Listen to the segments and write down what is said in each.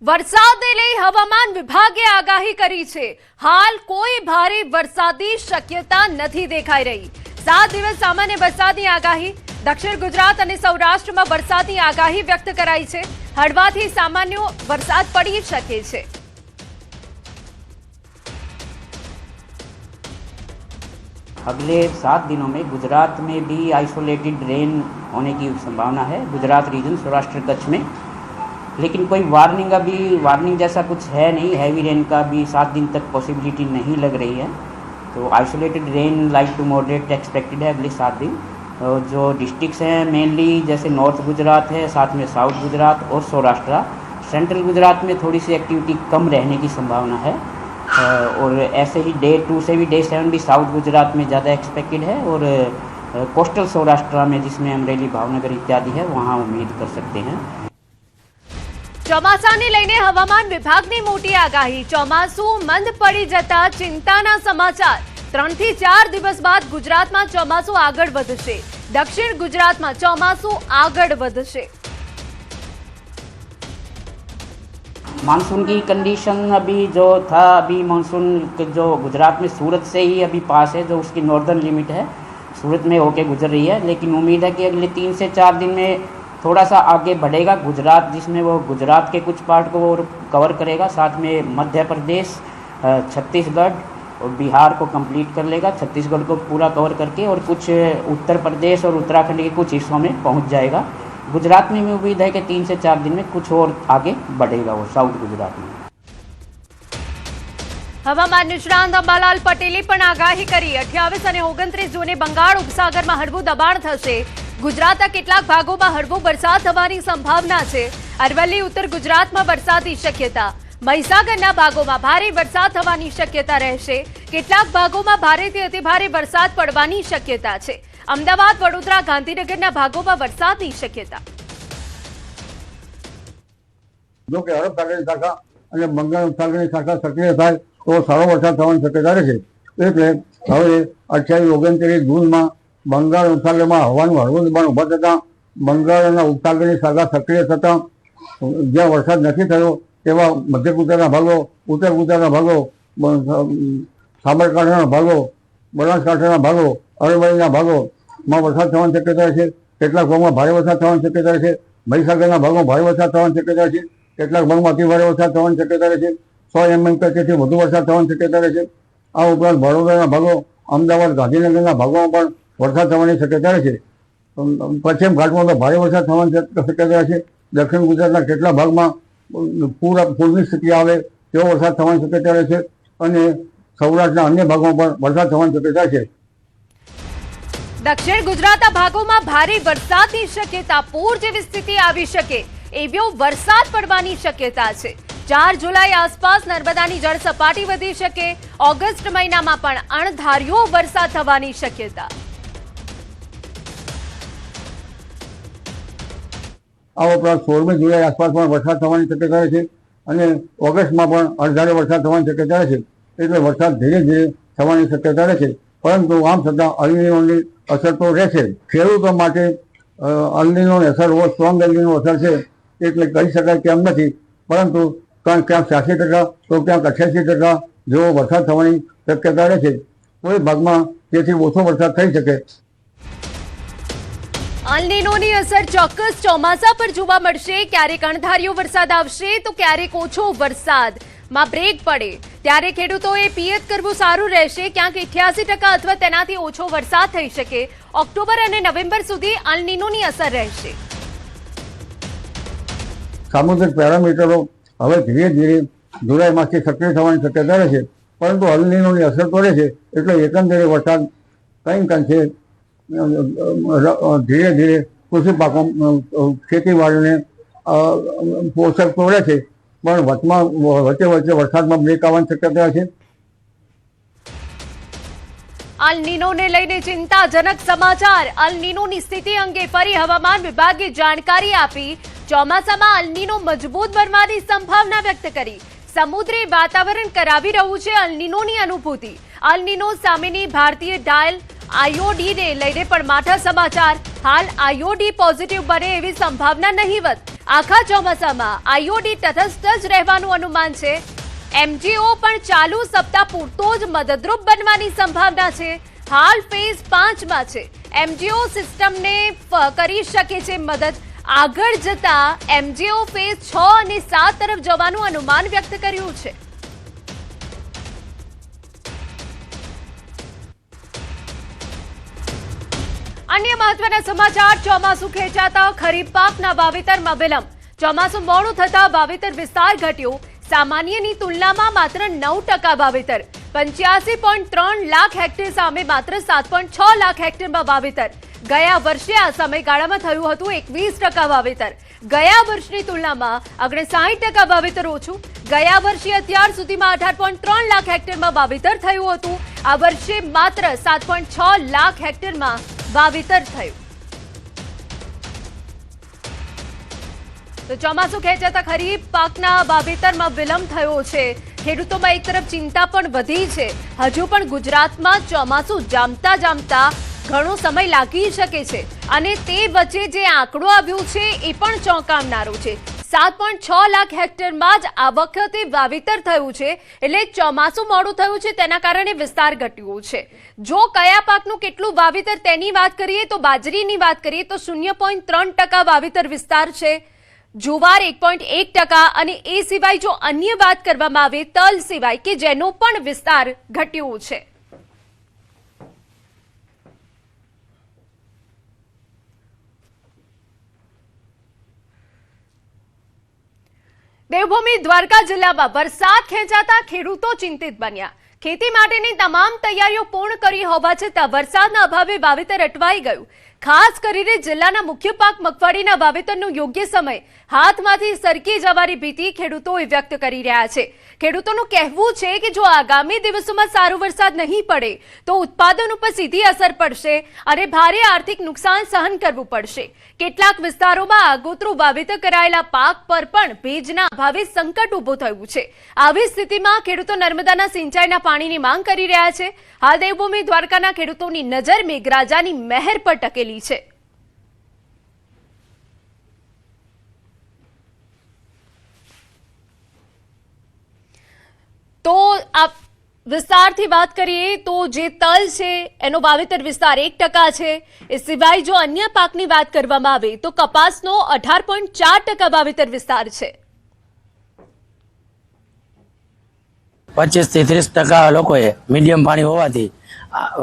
વરસાદને લઈ હવામાન વિભાગે આગાહી કરી છે। હાલ કોઈ ભારે વરસાદની શક્યતા નથી દેખાઈ રહી। 7 દિવસ સામાન્ય વરસાદની આગાહી। દક્ષિણ ગુજરાત અને સૌરાષ્ટ્રમાં વરસાદની આગાહી વ્યક્ત કરાઈ છે। હળવાથી સામાન્ય વરસાદ પડી શકે છે। अगले 7 दिनों में गुजरात में भी आइसोलेटेड रेन होने की संभावना है। गुजरात रीजन, सौराष्ट्र, कच्छ में, लेकिन कोई वार्निंग जैसा कुछ है नहीं। हैवी रेन का भी 7 दिन तक पॉसिबिलिटी नहीं लग रही है। तो isolated rain light to moderate expected है अगले 7 दिन। जो डिस्ट्रिक्ट्स हैं मेनली जैसे नॉर्थ गुजरात है, साथ में साउथ गुजरात और सौराष्ट्र। सेंट्रल गुजरात में थोड़ी सी एक्टिविटी कम रहने की संभावना है। और ऐसे ही डे 2 से भी डे 7 भी साउथ गुजरात में ज़्यादा एक्सपेक्टेड है। और कोस्टल सौराष्ट्र में जिसमें अमरेली, भावनगर इत्यादि है, वहाँ उम्मीद कर सकते हैं। ચોમાસાને લઈને હવામાન વિભાગની મોટી આગાહી। ચોમાસું મંદ પડી જતા ચિંતાના સમાચાર। 3 થી 4 દિવસ બાદ ગુજરાતમાં ચોમાસું આગળ વધશે। દક્ષિણ ગુજરાતમાં ચોમાસું આગળ વધશે। मानसून की कंडीशन अभी जो था, अभी मानसून जो गुजरात में सूरत से ही अभी पास है, जो उसकी नॉर्दर्न लिमिट है, सूरत में होके गुजर रही है। लेकिन उम्मीद है कि अगले 3 से 4 दिन में थोड़ा सा आगे बढ़ेगा गुजरात, जिसमें वो गुजरात के कुछ पार्ट को वो कवर करेगा। साथ में मध्य प्रदेश, छत्तीसगढ़ और बिहार को कंप्लीट कर लेगा। छत्तीसगढ़ को पूरा कवर करके और कुछ उत्तर प्रदेश और उत्तराखंड के कुछ हिस्सों में पहुंच जाएगा। गुजरात में भी उम्मीद है कि 3 से 4 दिन में कुछ और आगे बढ़ेगा वो साउथ गुजरात में। હવામાન નિષ્ણાંત અંબાલાલ પટેલે પણ આગાહી કરી। 28 અને 29 જૂને બંગાળ ઉપસાગરમાં હળવું દબાણ થશે। ગુજરાતના કેટલાક ભાગોમાં હળવો વરસાદ થવાની સંભાવના છે। અરવલ્લી, ઉત્તર ગુજરાતમાં વરસાદની શક્યતા। મહીસાગરના ભાગોમાં ભારે વરસાદ થવાની શક્યતા રહેશે। કેટલાક ભાગોમાં ભારેથી અતિભારે વરસાદ પડવાની શક્યતા છે। અમદાવાદ, વડોદરા, ગાંધીનગરના ભાગોમાં વરસાદની શક્યતા। જો કે અરબ સાગરની શાખા અને બંગાળ ઉપસાગરની શાખા સક્રિય થાય તો સારો વરસાદ થવાની શક્યતા રહેશે। એટલે હવે 28-29 જૂનમાં બંગાળ ઉપસાગરમાં હવાનું હળવું દબાણ ઊભા થતાં બંગાળના ઉપસાગરની શાખા સક્રિય થતાં જ્યાં વરસાદ નથી થયો તેવા મધ્ય ગુજરાતના ભાગો, ઉત્તર ગુજરાતના ભાગો, સાબરકાંઠાના ભાગો, બનાસકાંઠાના ભાગો, અરવલ્લીના ભાગોમાં વરસાદ થવાની શક્યતા છે। કેટલાક ભાગમાં ભારે વરસાદ થવાની શક્યતા છે। મહીસાગરના ભાગમાં ભારે વરસાદ થવાની શક્યતા છે। કેટલાક ભાગમાં અતિ ભારે વરસાદ થવાની શક્યતા છે। 100 mm કરતાથી વધુ વરસાદ થવાની શક્યતા છે। આ ઉપરાંત વડોદરાના ભાગો, અમદાવાદ, ગાંધીનગરના ભાગોમાં પણ વરસાદ થવાની શક્યતા છે। પશ્ચિમ ઘાટમાં તો ભારે વરસાદ થવાની શક્યતા છે। દક્ષિણ ગુજરાતના કેટલા ભાગમાં પૂરની સ્થિતિ આવે તેવો વરસાદ થવાની શક્યતા છે। અને સૌરાષ્ટ્રના અન્ય ભાગોમાં પણ વરસાદ થવાની શક્યતા છે। દક્ષિણ ગુજરાતના ભાગોમાં ભારે વરસાદની શક્યતા। પૂર જેવી સ્થિતિ આવી શકે એવો વરસાદ પડવાની શક્યતા છે। 4 જુલાઈ આસપાસ નર્મદાની જળ સપાટી વધી શકે। ઓગસ્ટ મહિનામાં પણ અણધાર્યો વરસાદ થવાની શક્યતા। આ ઉપરાંત 16મી જુલાઈ આસપાસ પણ વરસાદ થવાની શક્યતા છે। અને ઓગસ્ટમાં પણ અણધાર્યો વરસાદ થવાની શક્યતા છે। એટલે વરસાદ ધીરે ધીરે થવાની શક્યતા છે। પરંતુ આમ છતાં અલ્નિનોની અસર તો રહેશે। ખેડૂતો માટે અલ્નિનોની અસર બહુ સ્ટ્રોંગ અલ્નિનો અસર છે, એટલે કહી શકાય કે એમ નથી। પરંતુ ક્યાંક 86% તો ક્યાંક 88% જેવો વરસાદ થવાની શક્યતા રહેશે। કોઈ ભાગમાં તેથી ઓછો વરસાદ થઈ શકે। અલ્નિનોની અસર ચોક્કસ ચોમાસા પર જોવા મળશે। ક્યારેક અણધાર્યો વરસાદ આવશે તો ક્યારેક ઓછો વરસાદમાં બ્રેક પડે, ત્યારે ખેડૂતોએ પિયત કરવું સારું રહેશે। ક્યાંક 88% અથવા તેનાથી ઓછો વરસાદ થઈ શકે। ઓક્ટોબર અને નવેમ્બર સુધી અલ્નિનોની અસર રહેશે। સામુદ્રિક પેરામીટરો હવે ધીરે ધીરે જુલાઈ માસથી સક્રિય થવાની શક્યતા રહેશે। પરંતુ અલ્નિનોની અસર તો રહેશે। એટલે એકંદરે વરસાદ કંઈક અંશે ધીરે ધીરે કૃષિ પાકો, ખેતીવાડીને પોષક તો રહેશે, પણ વચ્ચે વરસાદમાં બ્રેક આવવાની શક્યતા છે। અલ્નિનોને લઈને ચિંતાજનક સમાચાર। અલ્નિનોની સ્થિતિ અંગે ફરી હવામાન વિભાગે જાણકારી આપી। ચોમાસામાં અલ્નિનો મજબૂત બનવાની સંભાવના વ્યક્ત કરી। સમુદ્રી વાતાવરણ કરાવી રહ્યું છે અલ્નિનોની અનુભૂતિ। અલ્નિનો સામેની ભારતીય ડાયલ આઈઓડીને લઈને પણ માઠા સમાચાર। હાલ આઈઓડી પોઝિટિવ બને એવી સંભાવના નહીવત। આખા ચોમાસામાં આઈઓડી તટસ્થ જ રહેવાનું અનુમાન છે. એમજીઓ પણ ચાલુ સપ્તાહ પૂરતો જ મદદરૂપ બનવાની સંભાવના છે. હાલ ફેઝ 5માં છે. એમજીઓ સિસ્ટમને કરી શકે છે મદદ. આગળ જતા એમજીઓ ફેઝ 6 અને 7 તરફ જવાનું અનુમાન વ્યક્ત કર્યું છે. અન્ય મહત્વના સમાચાર. ચોમાસું ખેંચાતા ખરીફ પાકના વાવેતરમાં વિલંબ. ચોમાસું મોડું થતા વાવેતર વિસ્તાર ઘટ્યો. સામાન્યની તુલનામાં માત્ર 9% વાવેતર. 85.3 લાખ હેક્ટર સામે માત્ર 7.6 લાખ હેક્ટરમાં વાવેતર. ગયા વર્ષે આ સમયગાળામાં થયું હતું 21% વાવેતર. ગયા વર્ષની તુલનામાં 59% વાવેતર ઓછું. ગયા વર્ષે અત્યાર સુધીમાં 18.3 લાખ હેક્ટરમાં વાવેતર થયું હતું. આ વર્ષે માત્ર 7.6 લાખ હેક્ટરમાં વાવેતર થયું. તો ચોમાસું ખેંચાતા ખરીફ પાકના વાવેતરમાં વિલંબ થયો છે. ખેડૂતોમાં એક તરફ ચિંતા પણ વધી છે. હજુ પણ ગુજરાતમાં ચોમાસું જામતા ઘણો સમય લાગી શકે છે અને તે વચ્ચે જે આંકડો આવ્યો છે એ પણ ચોંકાવનારો છે. 7.6 લાખ હેક્ટરમાં જ આ વખતે વાવેતર થયું છે. એટલે ચોમાસું મોડું થયું છે તેના કારણે વિસ્તાર ઘટ્યો છે. જો કયા પાકનું કેટલું વાવેતર તેની વાત કરીએ તો બાજરીની વાત કરીએ તો 0.3% વાવેતર વિસ્તાર છે. જુવાર 1.1% અને એ સિવાય જો અન્ય વાત કરવામાં આવે તલ સિવાય કે જેનો પણ વિસ્તાર ઘટ્યો છે. દેવભૂમિ દ્વારકા જિલ્લામાં વરસાદ ખેંચાતા ખેડૂતો ચિંતિત બન્યા. ખેતી માટેની તમામ તૈયારીઓ પૂર્ણ કરી હોવા છતાં વરસાદના અભાવે વાવેતર અટવાઈ ગયું. ખાસ કરીને જિલ્લાના મુખ્ય પાક મગફળીના વાવેતરનો યોગ્ય સમય હાથમાંથી સરકી જવાની ભીતિ ખેડૂતોએ વ્યક્ત કરી રહ્યા છે. ખેડૂતોનું કહેવું છે કે જો આગામી દિવસોમાં સારો વરસાદ નહીં પડે તો ઉત્પાદન ઉપર સીધી અસર પડશે અને ભારે આર્થિક નુકસાન સહન કરવું પડશે. કેટલાક વિસ્તારોમાં આગોતરું વાવેતર કરાયેલા પાક પર પણ ભેજના અભાવે સંકટ ઊભું થયું છે. આવી સ્થિતિમાં ખેડૂતો નર્મદાના સિંચાઈના પાણીની માંગ કરી રહ્યા છે. હાલ દેવભૂમિ દ્વારકાના ખેડૂતોની નજર મેઘરાજાની મહેર પર ટકેલી છે. તો આ વિસ્તારથી વાત કરીએ તો જે તલ છે એનો વાવેતર વિસ્તાર 1% છે. એ સિવાય જો અન્ય પાકની વાત કરવામાં આવે તો કપાસનો 18.4% વાવેતર વિસ્તાર છે. 25 થી 30% લોકોએ મીડિયમ પાણી હોવાથી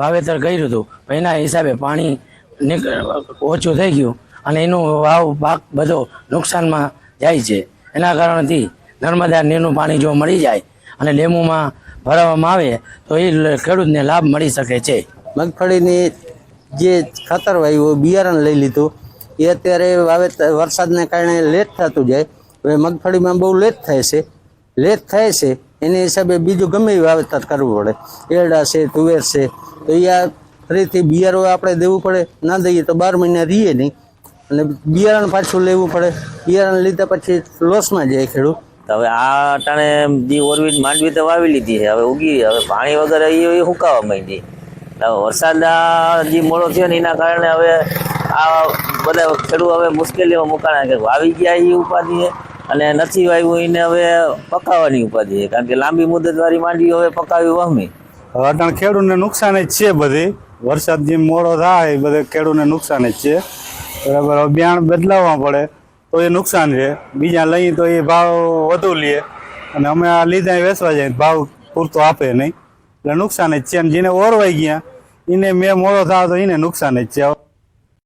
વાવેતર કર્યું હતું. એના હિસાબે પાણી ઓછું થઈ ગયું અને એનું પાક બધો નુકસાનમાં જાય છે. એના કારણથી નર્મદા નીરનું પાણી જો મળી જાય અને ડેમોમાં ભરાવવામાં આવે તો એ ખેડૂતને લાભ મળી શકે છે. મગફળીની જે ખાતર વાવ્યું બિયારણ લઈ લીધું એ અત્યારે વાવેતર વરસાદને કારણે લેટ થતું જાય. હવે મગફળીમાં બહુ લેટ થાય છે એની હિસાબે બીજું ગમે એ વાવેતર કરવું પડે. એરડા છે, તુવેર છે, તો એ ફરીથી બિયારો આપણે દેવું પડે. ના દઈએ તો 12 મહિના રહીએ નહીં અને બિયારણ પાછું લેવું પડે. બિયારણ લીધા પછી લોસમાં જાય ખેડૂત. હવે આ અટાણે જે ઓરવીટ માંડવી તો વાવી લીધી છે, હવે ઉગી, હવે પાણી વગર એ હુકાવા માંડી. હવે વરસાદના જે મોડો થયો ને એના કારણે હવે આ બધા ખેડૂત હવે મુશ્કેલીમાં મુકાણા કે વાવી ગયા એ ઉપાધિ છે અને નથી વાવ્યું એને હવે પકાવવાની ઉપાધિ છે. કારણ કે લાંબી મુદતવાળી માંડવી હવે પકાવી વહમી. હવે અટાણે ખેડૂતને નુકસાન જ છે. બધી વરસાદ જે મોડો થાય બધે ખેડૂતને નુકસાન જ છે. બરાબર, હવે બિયારણ બદલાવવા પડે તો એ નુકસાન છે. બીજા લઈએ તો એ ભાવ વધુ લે અને અમે આ લીધા વેચવા જાય ભાવ પૂરતો આપે નહીં એટલે નુકસાન જ છે. અને જેને ઓરવાઈ ગયા એને મેં મોડો થાય તો એને નુકસાન જ છે.